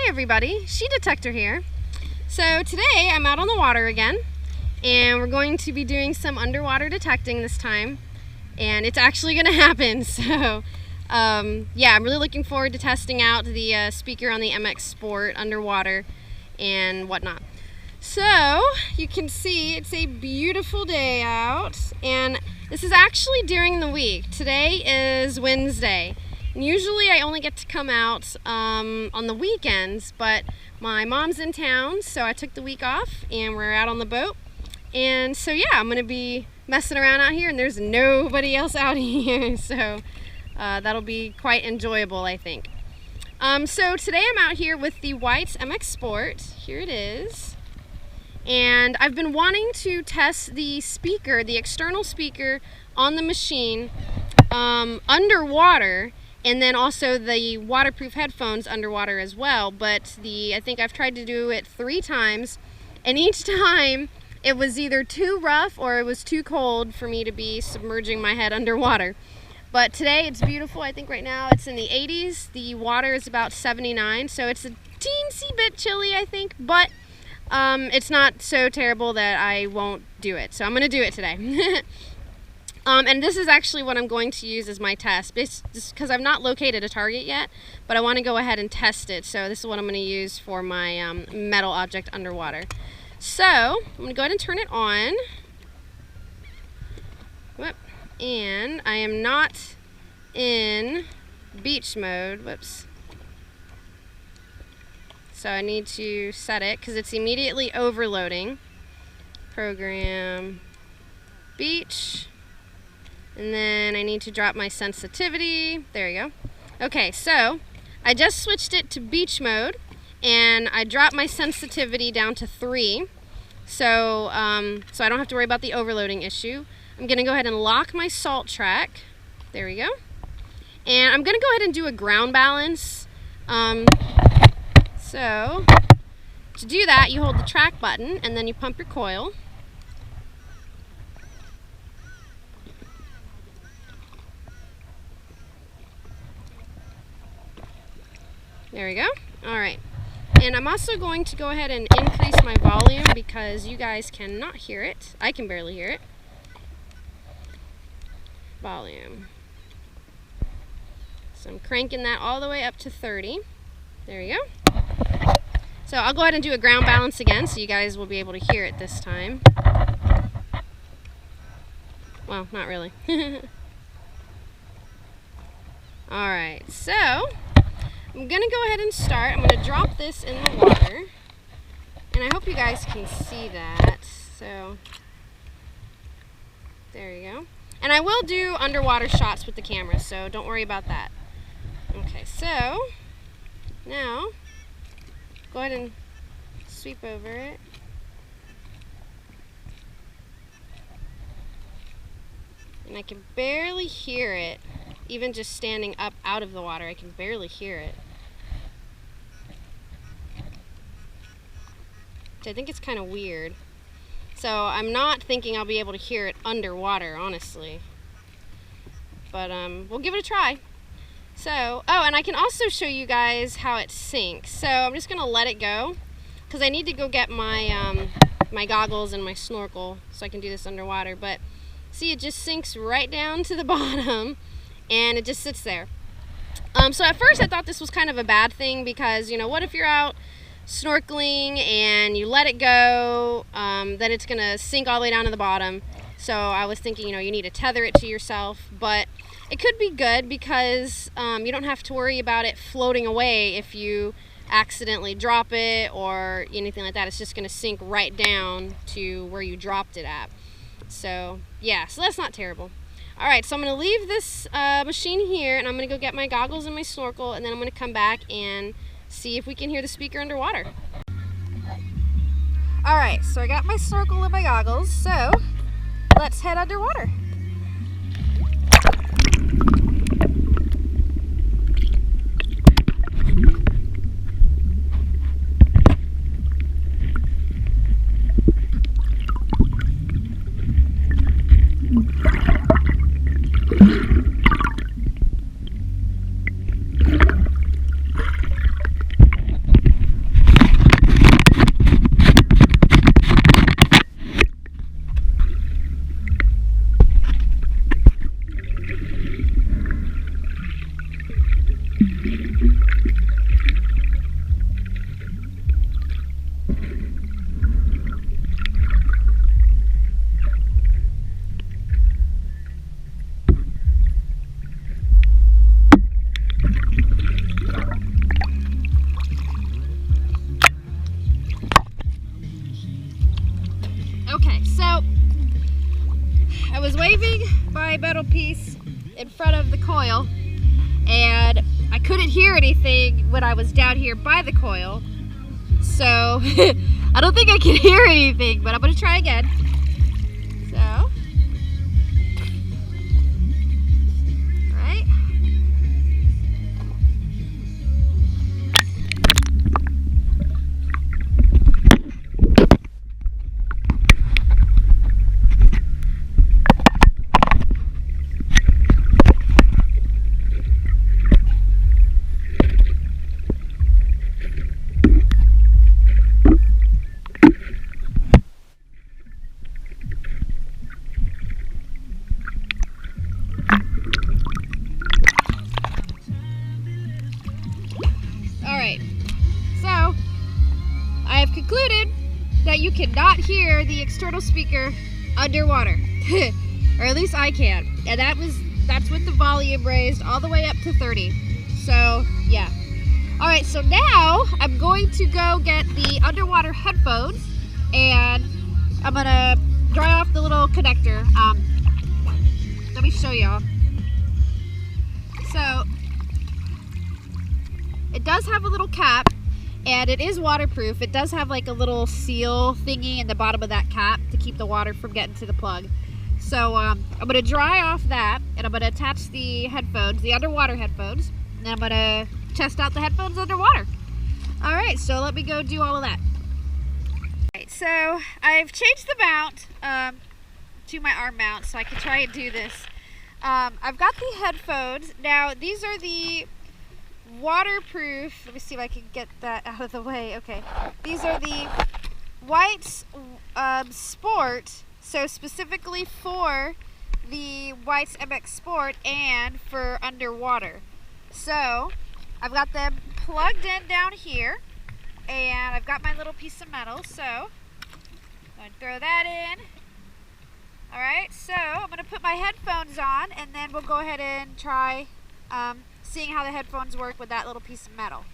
Hi everybody, She Detector here. So today I'm out on the water again, and we're going to be doing some underwater detecting this time, and it's actually going to happen. So yeah, I'm really looking forward to testing out the speaker on the MX Sport underwater and whatnot. So you can see it's a beautiful day out, and this is actually during the week. Today is Wednesday. And usually I only get to come out on the weekends, but my mom's in town, so I took the week off and we're out on the boat. And so yeah, I'm gonna be messing around out here, and there's nobody else out here, so that'll be quite enjoyable, I think. So today I'm out here with the white MX Sport. Here it is. And I've been wanting to test the speaker, the external speaker on the machine underwater, and then also the waterproof headphones underwater as well. But I think I've tried to do it 3 times, and each time it was either too rough or it was too cold for me to be submerging my head underwater. But today it's beautiful. I think right now it's in the 80s. The water is about 79, so it's a teensy bit chilly, I think, but it's not so terrible that I won't do it. So I'm gonna do it today. And this is actually what I'm going to use as my test, just because I've not located a target yet, but I want to go ahead and test it. So this is what I'm going to use for my metal object underwater. So I'm going to go ahead and turn it on. Whoop. And I am not in beach mode. Whoops. So I need to set it because it's immediately overloading. Program beach. And then I need to drop my sensitivity. There you go. Okay, so I just switched it to beach mode, and I dropped my sensitivity down to 3. So so I don't have to worry about the overloading issue. I'm gonna go ahead and lock my salt track. There we go. And I'm gonna go ahead and do a ground balance. So to do that, you hold the track button and then you pump your coil. There we go. All right. And I'm also going to go ahead and increase my volume because you guys cannot hear it. I can barely hear it. Volume. So I'm cranking that all the way up to 30. There we go. So I'll go ahead and do a ground balance again so you guys will be able to hear it this time. Well, not really. All right. So I'm gonna go ahead and start. I'm gonna drop this in the water, and I hope you guys can see that. So there you go. And I will do underwater shots with the camera, so don't worry about that. Okay, so now go ahead and sweep over it. And I can barely hear it, even just standing up out of the water. I can barely hear it. I think it's kind of weird. So I'm not thinking I'll be able to hear it underwater, honestly. But we'll give it a try. So, oh, and I can also show you guys how it sinks. So I'm just gonna let it go because I need to go get my my goggles and my snorkel so I can do this underwater. But see, it just sinks right down to the bottom, and it just sits there. So at first I thought this was kind of a bad thing because, you know, what if you're out snorkeling and you let it go, then it's gonna sink all the way down to the bottom. So I was thinking, you know, you need to tether it to yourself, but it could be good because you don't have to worry about it floating away if you accidentally drop it or anything like that. It's just gonna sink right down to where you dropped it at. So yeah, so that's not terrible. All right, so I'm gonna leave this machine here, and I'm gonna go get my goggles and my snorkel, and then I'm gonna come back and see if we can hear the speaker underwater. All right, so I got my snorkel and my goggles, so let's head underwater. Okay, so I was waving my metal piece in front of the coil, and I couldn't hear anything when I was down here by the coil. So I don't think I can hear anything, but I'm gonna try again. So, all right. Alright, so I have concluded that you cannot hear the external speaker underwater. Or at least I can. And that's with the volume raised all the way up to 30. So, yeah. Alright, so now I'm going to go get the underwater headphones, and I'm gonna dry off the little connector. Let me show y'all. So, it does have a little cap, and it is waterproof. It does have like a little seal thingy in the bottom of that cap to keep the water from getting to the plug. So I'm going to dry off that, and I'm going to attach the headphones, the underwater headphones, and I'm going to test out the headphones underwater. Alright, so let me go do all of that. Alright, so I've changed the mount to my arm mount so I can try and do this. I've got the headphones. Now, these are the waterproof. Let me see if I can get that out of the way. Okay, these are the White's Sport, so specifically for the White's MX Sport and for underwater. So I've got them plugged in down here, and I've got my little piece of metal, so I'm going to throw that in. Alright, so I'm going to put my headphones on, and then we'll go ahead and try seeing how the headphones work with that little piece of metal.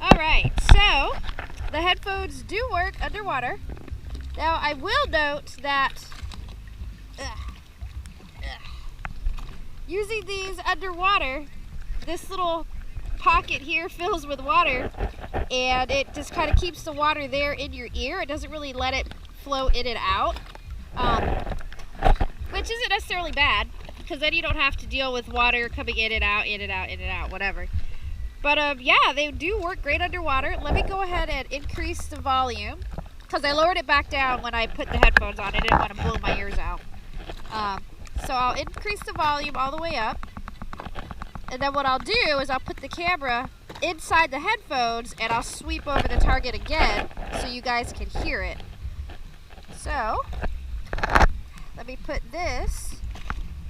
Alright, so the headphones do work underwater. Now I will note that using these underwater, this little pocket here fills with water, and it just kind of keeps the water there in your ear. It doesn't really let it flow in and out, which isn't necessarily bad, because then you don't have to deal with water coming in and out, in and out, in and out, whatever. But yeah, they do work great underwater. Let me go ahead and increase the volume, because I lowered it back down when I put the headphones on. I didn't want to blow my ears out. So I'll increase the volume all the way up, and then what I'll do is I'll put the camera inside the headphones, and I'll sweep over the target again so you guys can hear it. So let me put this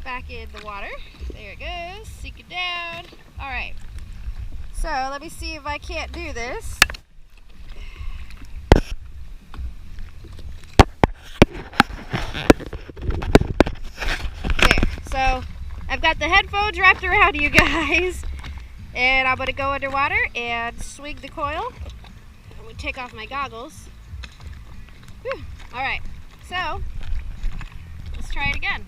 back in the water. There it goes, sink it down. All right. So let me see if I can't do this. There. So I've got the headphones wrapped around you guys. And I'm gonna go underwater and swing the coil. I'm gonna take off my goggles. Whew. All right, so let's try it again.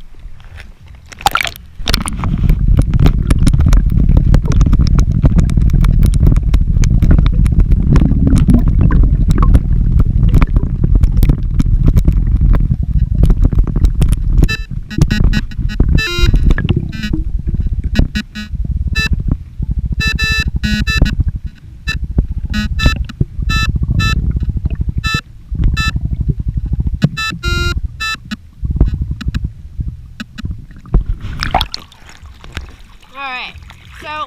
Alright, so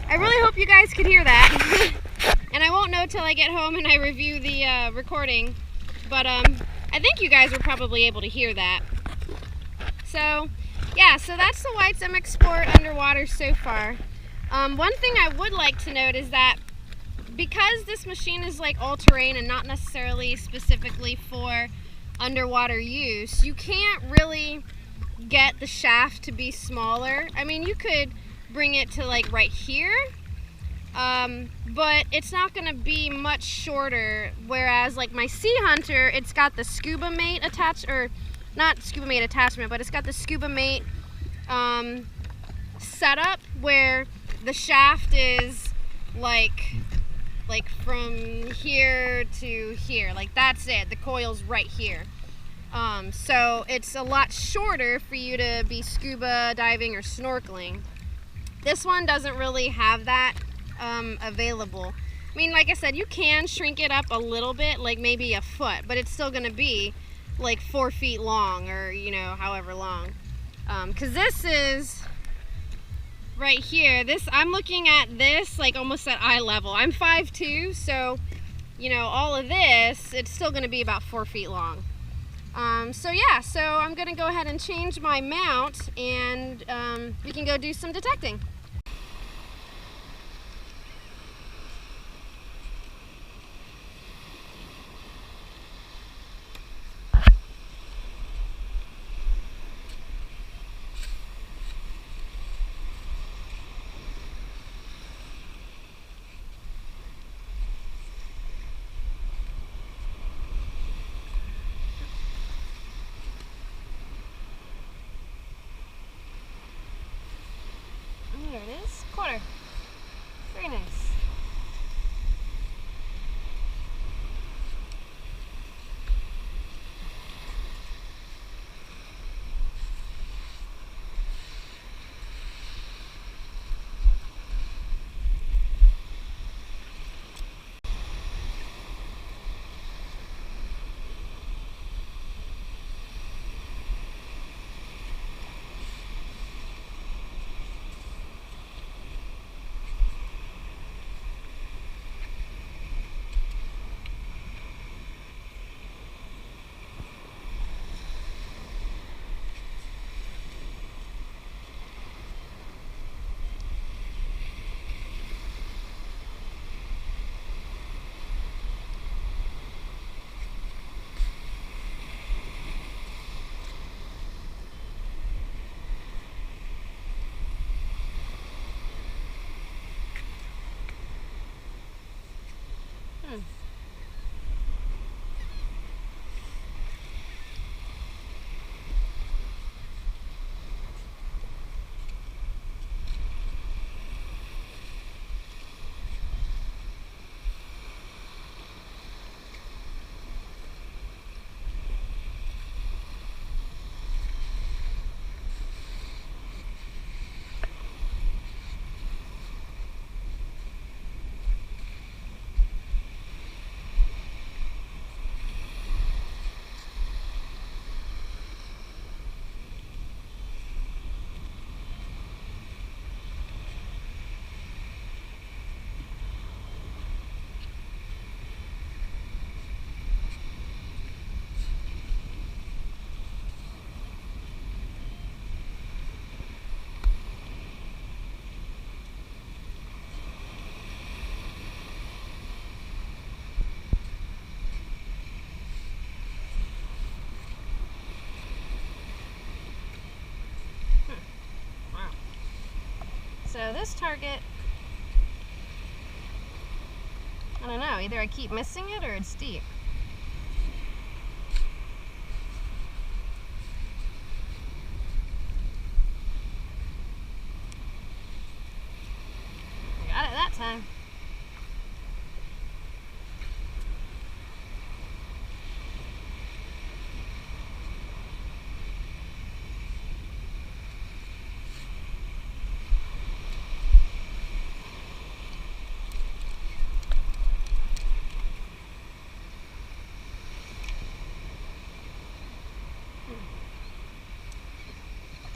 I really hope you guys could hear that. And I won't know till I get home and I review the recording. But I think you guys were probably able to hear that. So yeah, so that's the Whites MX Sport underwater so far. One thing I would like to note is that because this machine is like all-terrain and not necessarily specifically for underwater use, you can't really get the shaft to be smaller. I mean, you could bring it to like right here, but it's not going to be much shorter, whereas like my Sea Hunter, it's got the Scuba Mate attached, or not Scuba Mate attachment, but it's got the Scuba Mate setup where the shaft is like from here to here, like that's it, the coil's right here. So it's a lot shorter for you to be scuba diving or snorkeling. This one doesn't really have that available. I mean, like I said, you can shrink it up a little bit, like maybe a foot, but it's still going to be like 4 feet long, or you know, however long. Because this is right here. I'm looking at this like almost at eye level. I'm 5'2", so you know, all of this, it's still going to be about 4 feet long. So yeah, so I'm going to go ahead and change my mount, and we can go do some detecting. So this target, I don't know, either I keep missing it or it's deep. Got it that time.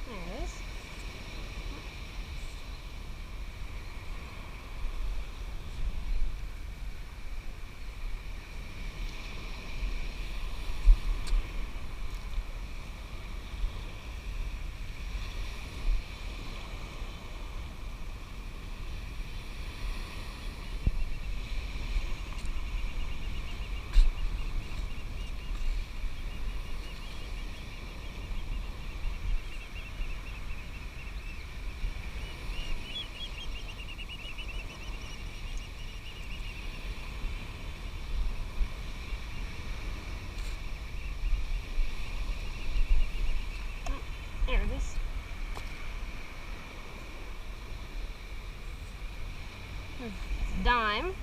There it is. There it is. It's a dime.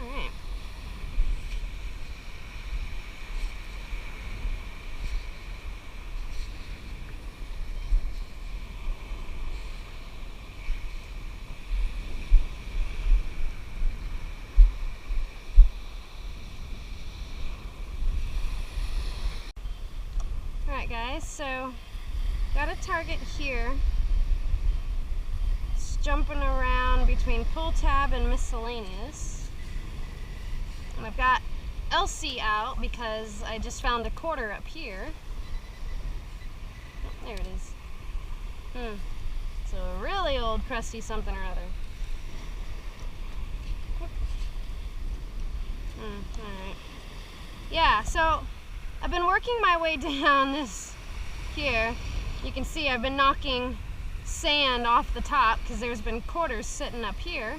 Alright. Alright guys, so got a target here. It's jumping around between pull tab and miscellaneous. And I've got LC out because I just found a quarter up here. Oh, there it is. It's a really old crusty something or other. Alright. Yeah, so I've been working my way down this here. You can see I've been knocking sand off the top because there's been quarters sitting up here.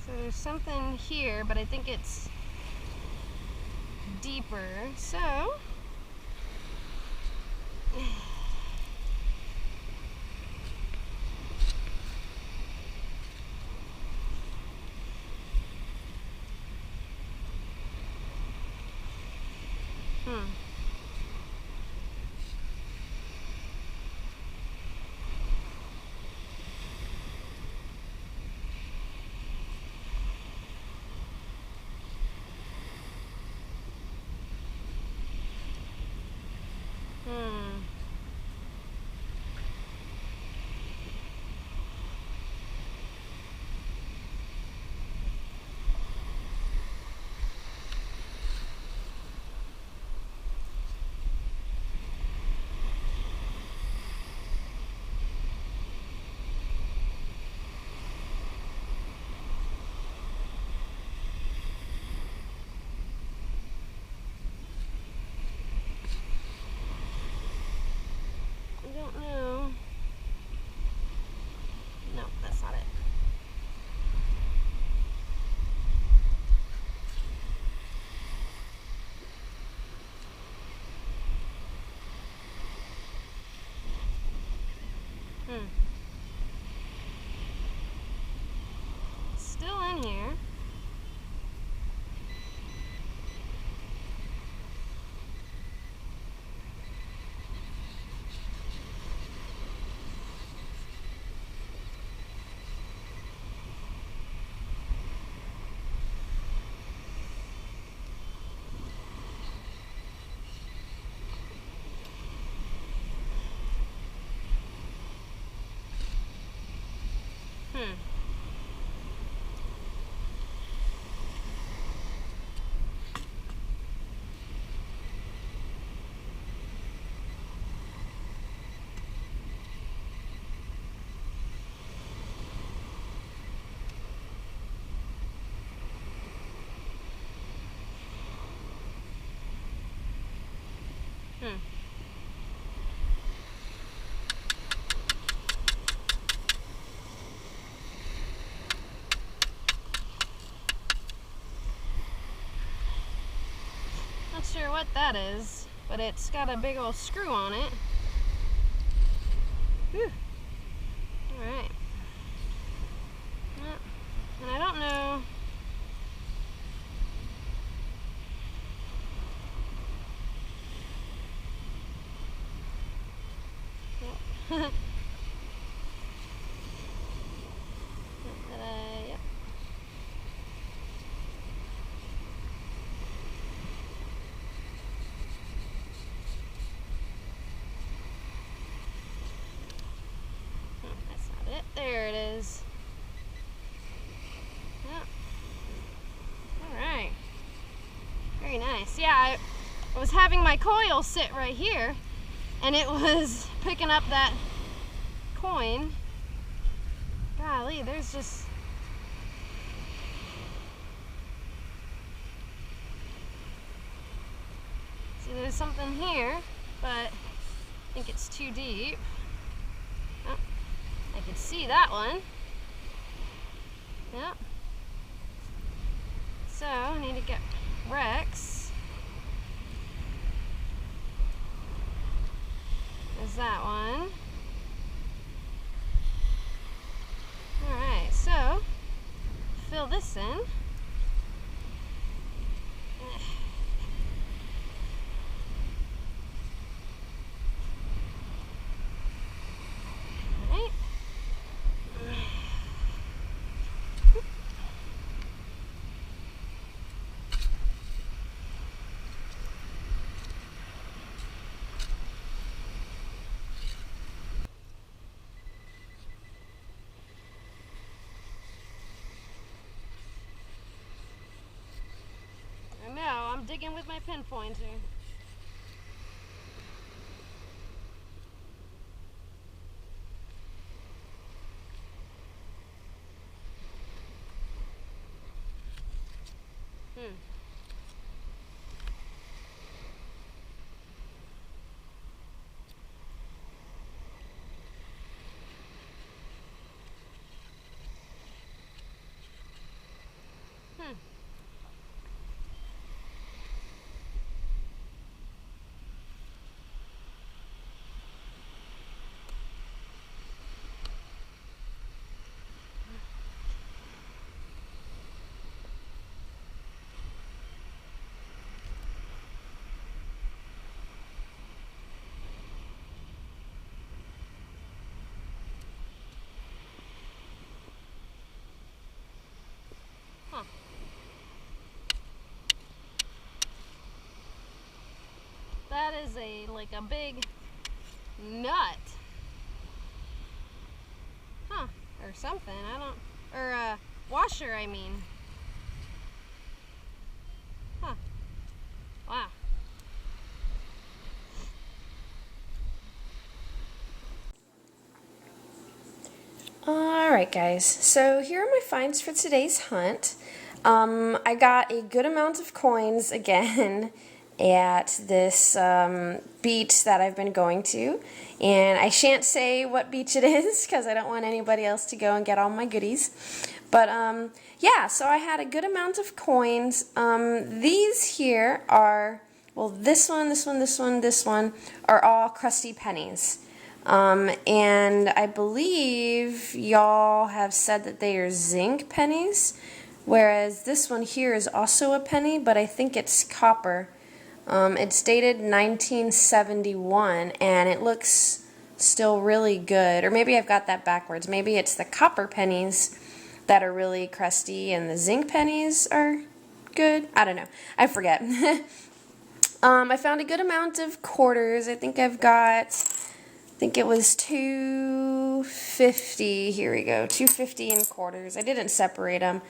So there's something here, but I think it's deeper. So still in here. Not sure what that is, but it's got a big old screw on it. Whew. Alright. And I don't know. Yep. Yep. That's not it. There it is. Yep. Alright. Very nice. Yeah, I was having my coil sit right here, and it was picking up that coin. Golly, there's just... See, there's something here, but I think it's too deep. Oh, I can see that one. Yep. So, I need to get Rex. There's that one. Alright, so fill this in. Alright. I know, I'm digging with my pinpointer. That is like a big nut. Huh, or something, I don't, or a washer, I mean. Huh, wow. Alright guys, so here are my finds for today's hunt. I got a good amount of coins again at this beach that I've been going to, and I shan't say what beach it is because I don't want anybody else to go and get all my goodies. But yeah, so I had a good amount of coins. These here are, well, this one, this one, this one, this one are all crusty pennies. And I believe y'all have said that they are zinc pennies, whereas this one here is also a penny, but I think it's copper. It's dated 1971, and it looks still really good. Or maybe I've got that backwards. Maybe it's the copper pennies that are really crusty, and the zinc pennies are good. I don't know. I forget. I found a good amount of quarters. I think I've got... I think it was $2.50. Here we go, $2.50 in quarters. I didn't separate them.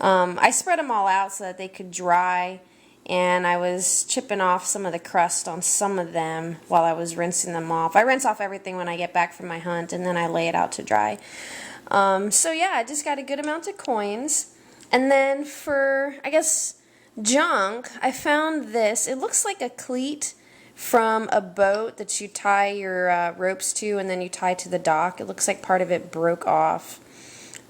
I spread them all out so that they could dry, and I was chipping off some of the crust on some of them while I was rinsing them off. I rinse off everything when I get back from my hunt, and then I lay it out to dry. So yeah, I just got a good amount of coins. And then for, I guess, junk, I found this. It looks like a cleat from a boat that you tie your ropes to and then you tie to the dock. It looks like part of it broke off.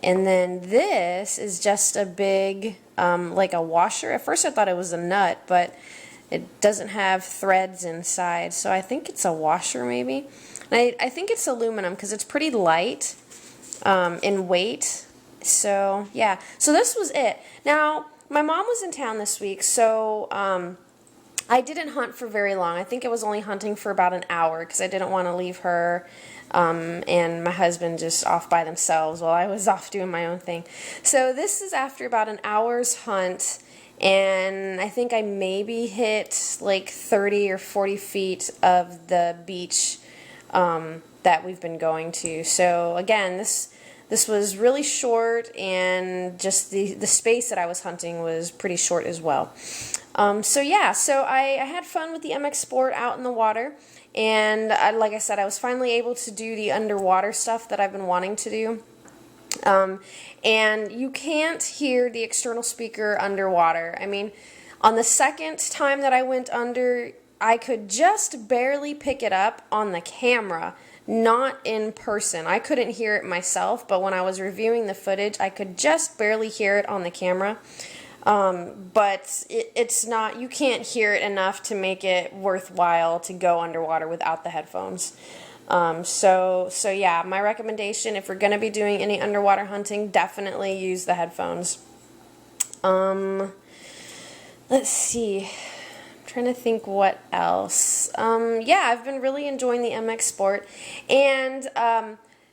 And then this is just a big, like a washer. At first I thought it was a nut, but It doesn't have threads inside, so I think it's a washer maybe. And I think it's aluminum because it's pretty light in weight. So yeah, so this was it. Now my mom was in town this week, so I didn't hunt for very long. I think I was only hunting for about an hour because I didn't want to leave her and my husband just off by themselves while I was off doing my own thing. So this is after about an hour's hunt, and I think I maybe hit like 30 or 40 feet of the beach that we've been going to. So again, this was really short, and just the space that I was hunting was pretty short as well. So yeah, so I had fun with the MX Sport out in the water, and like I said, I was finally able to do the underwater stuff that I've been wanting to do. And you can't hear the external speaker underwater. I mean, on the second time that I went under, I could just barely pick it up on the camera, not in person. I couldn't hear it myself, but when I was reviewing the footage, I could just barely hear it on the camera. But it's not, you can't hear it enough to make it worthwhile to go underwater without the headphones. So yeah, my recommendation, if we're going to be doing any underwater hunting, definitely use the headphones. Let's see. I'm trying to think what else. Yeah, I've been really enjoying the MX Sport, and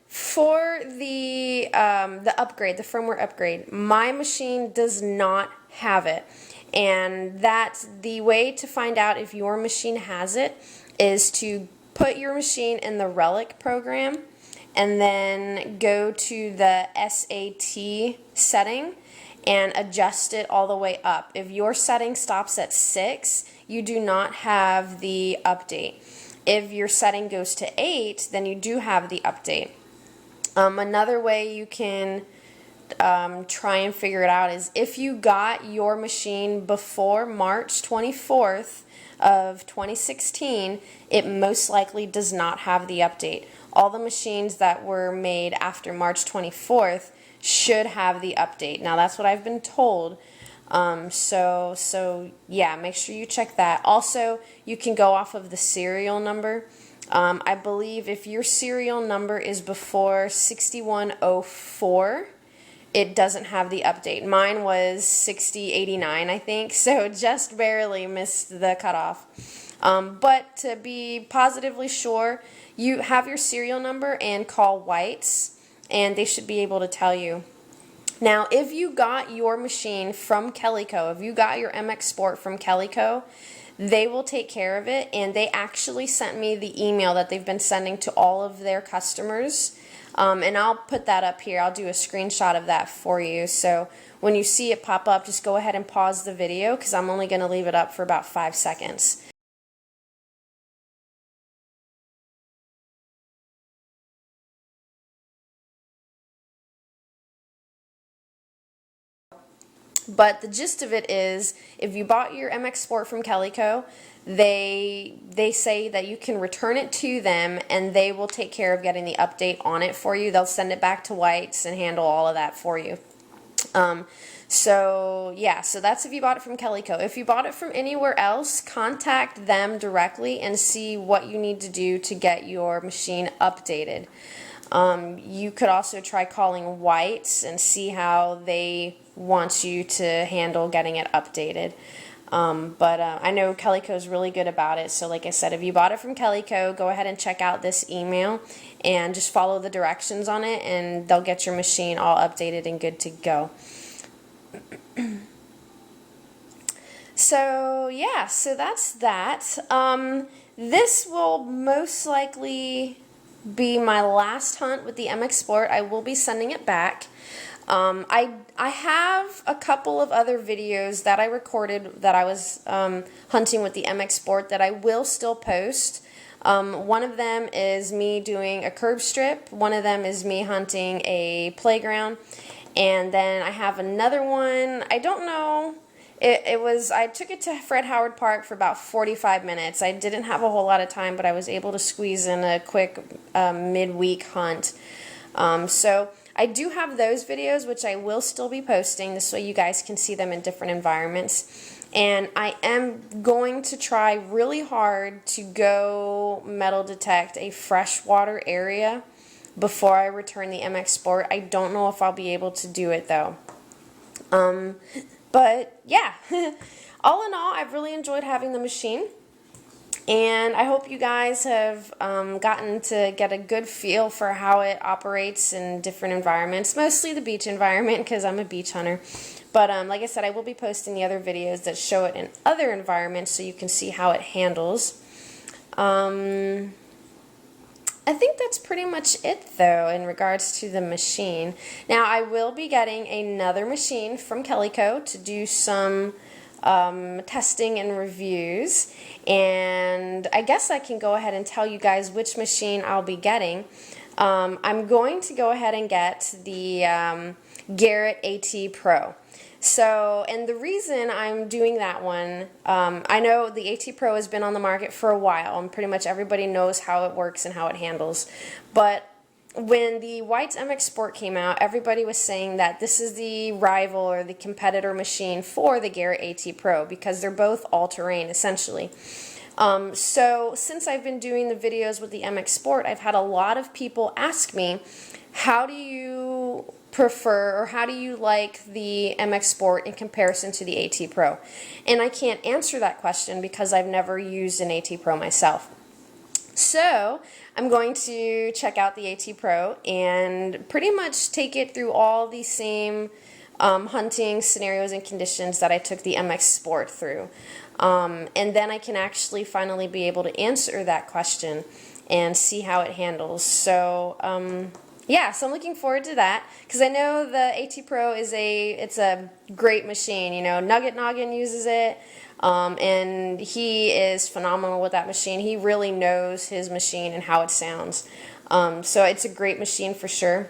for the upgrade, the firmware upgrade, my machine does not have it. And that the way to find out if your machine has it is to put your machine in the Relic program and then go to the SAT setting and adjust it all the way up. If your setting stops at 6, you do not have the update. If your setting goes to 8, then you do have the update. Another way you can try and figure it out is if you got your machine before March 24th of 2016, it most likely does not have the update. All the machines that were made after March 24th should have the update. Now that's what I've been told. So yeah, make sure you check that. Also, you can go off of the serial number. I believe if your serial number is before 6104, it doesn't have the update. Mine was 6089, I think, so just barely missed the cutoff. But to be positively sure, you have your serial number and call White's, and they should be able to tell you. Now, if you got your machine from Kellyco, if you got your MX Sport from Kellyco, they will take care of it, and they actually sent me the email that they've been sending to all of their customers. And I'll put that up here. I'll do a screenshot of that for you. So when you see it pop up, just go ahead and pause the video because I'm only going to leave it up for about 5 seconds. But the gist of it is, if you bought your MX Sport from Kellyco, they say that you can return it to them and they will take care of getting the update on it for you. They'll send it back to White's and handle all of that for you. So yeah, so that's if you bought it from Kellyco. If you bought it from anywhere else, contact them directly and see what you need to do to get your machine updated. You could also try calling White's and see how they want you to handle getting it updated. But I know Kellyco is really good about it. So like I said, if you bought it from Kellyco, go ahead and check out this email and just follow the directions on it, and they'll get your machine all updated and good to go. So yeah, so that's that. This will most likely be my last hunt with the MX Sport. I will be sending it back. I have a couple of other videos that I recorded that I was hunting with the MX Sport that I will still post. One of them is me doing a curb strip. One of them is me hunting a playground. And then I have another one. I don't know. I took it to Fred Howard Park for about 45 minutes. I didn't have a whole lot of time, but I was able to squeeze in a quick midweek hunt. So I do have those videos, which I will still be posting. This way you guys can see them in different environments. and I am going to try really hard to go metal detect a freshwater area before I return the MX Sport. I don't know if I'll be able to do it though. But yeah, all in all, I've really enjoyed having the machine. And I hope you guys have gotten to get a good feel for how it operates in different environments, mostly the beach environment because I'm a beach hunter. But like I said, I will be posting the other videos that show it in other environments so you can see how it handles. I think that's pretty much it though in regards to the machine. Now I will be getting another machine from Kellyco to do some testing and reviews, and I guess I can go ahead and tell you guys which machine I'll be getting. I'm going to go ahead and get the Garrett AT Pro. So, and the reason I'm doing that one, I know the AT Pro has been on the market for a while, and pretty much everybody knows how it works and how it handles, but when the White's MX Sport came out, everybody was saying that this is the rival or the competitor machine for the Garrett AT Pro because they're both all-terrain essentially. So since I've been doing the videos with the MX Sport, I've had a lot of people ask me, how do you prefer or how do you like the MX Sport in comparison to the AT Pro? And I can't answer that question because I've never used an AT Pro myself. So I'm going to check out the AT Pro and pretty much take it through all the same hunting scenarios and conditions that I took the MX Sport through. And then I can actually finally be able to answer that question and see how it handles. So yeah, so I'm looking forward to that because I know the AT Pro is a great machine. You know, Nugget Noggin uses it. And he is phenomenal with that machine. He really knows his machine and how it sounds. So it's a great machine for sure.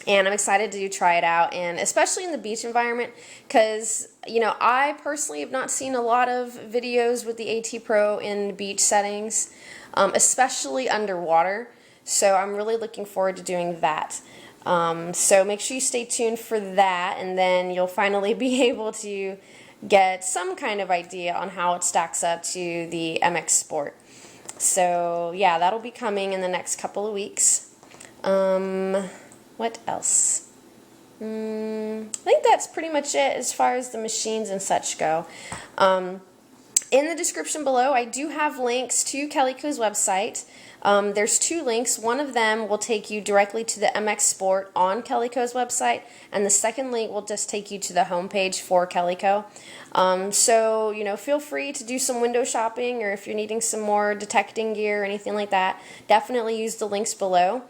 And I'm excited to try it out, and especially in the beach environment because, you know, I personally have not seen a lot of videos with the AT Pro in beach settings, especially underwater. So I'm really looking forward to doing that. So make sure you stay tuned for that, and then you'll finally be able to get some kind of idea on how it stacks up to the MX Sport. So yeah, that'll be coming in the next couple of weeks. What else? I think that's pretty much it as far as the machines and such go. In the description below, I do have links to Kellyco's website. There's two links. One of them will take you directly to the MX Sport on Kellyco's website, and the second link will just take you to the homepage for Kellyco. So, you know, feel free to do some window shopping, or if you're needing some more detecting gear or anything like that, definitely use the links below.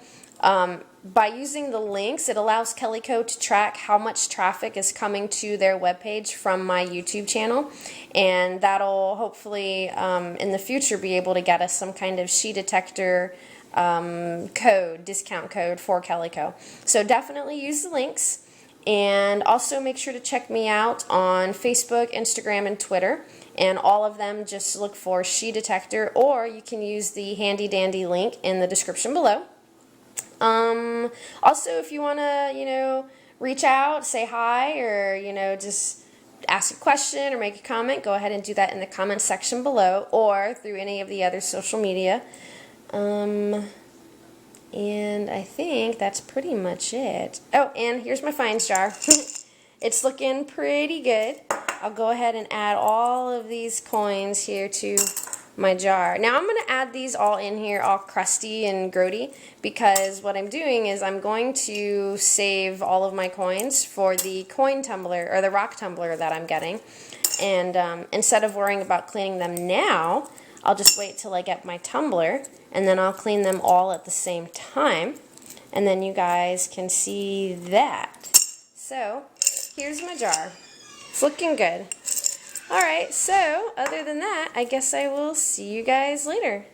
By using the links, it allows Kellyco to track how much traffic is coming to their webpage from my YouTube channel, and that'll hopefully in the future be able to get us some kind of she detector discount code for Kellyco. So definitely use the links, and also make sure to check me out on Facebook, Instagram, and Twitter. And all of them, just look for She Detector, or you can use the handy dandy link in the description below. Also, if you want to, you know, reach out, say hi, or, you know, just ask a question or make a comment, go ahead and do that in the comment section below or through any of the other social media. And I think that's pretty much it. Oh, and here's my finds jar. It's looking pretty good. I'll go ahead and add all of these coins here to my jar. Now I'm going to add these all in here, all crusty and grody, because what I'm doing is I'm going to save all of my coins for the coin tumbler, or the rock tumbler that I'm getting. And instead of worrying about cleaning them now, I'll just wait till I get my tumbler, and then I'll clean them all at the same time, and then you guys can see that. So here's my jar. It's looking good. Alright, so other than that, I guess I will see you guys later.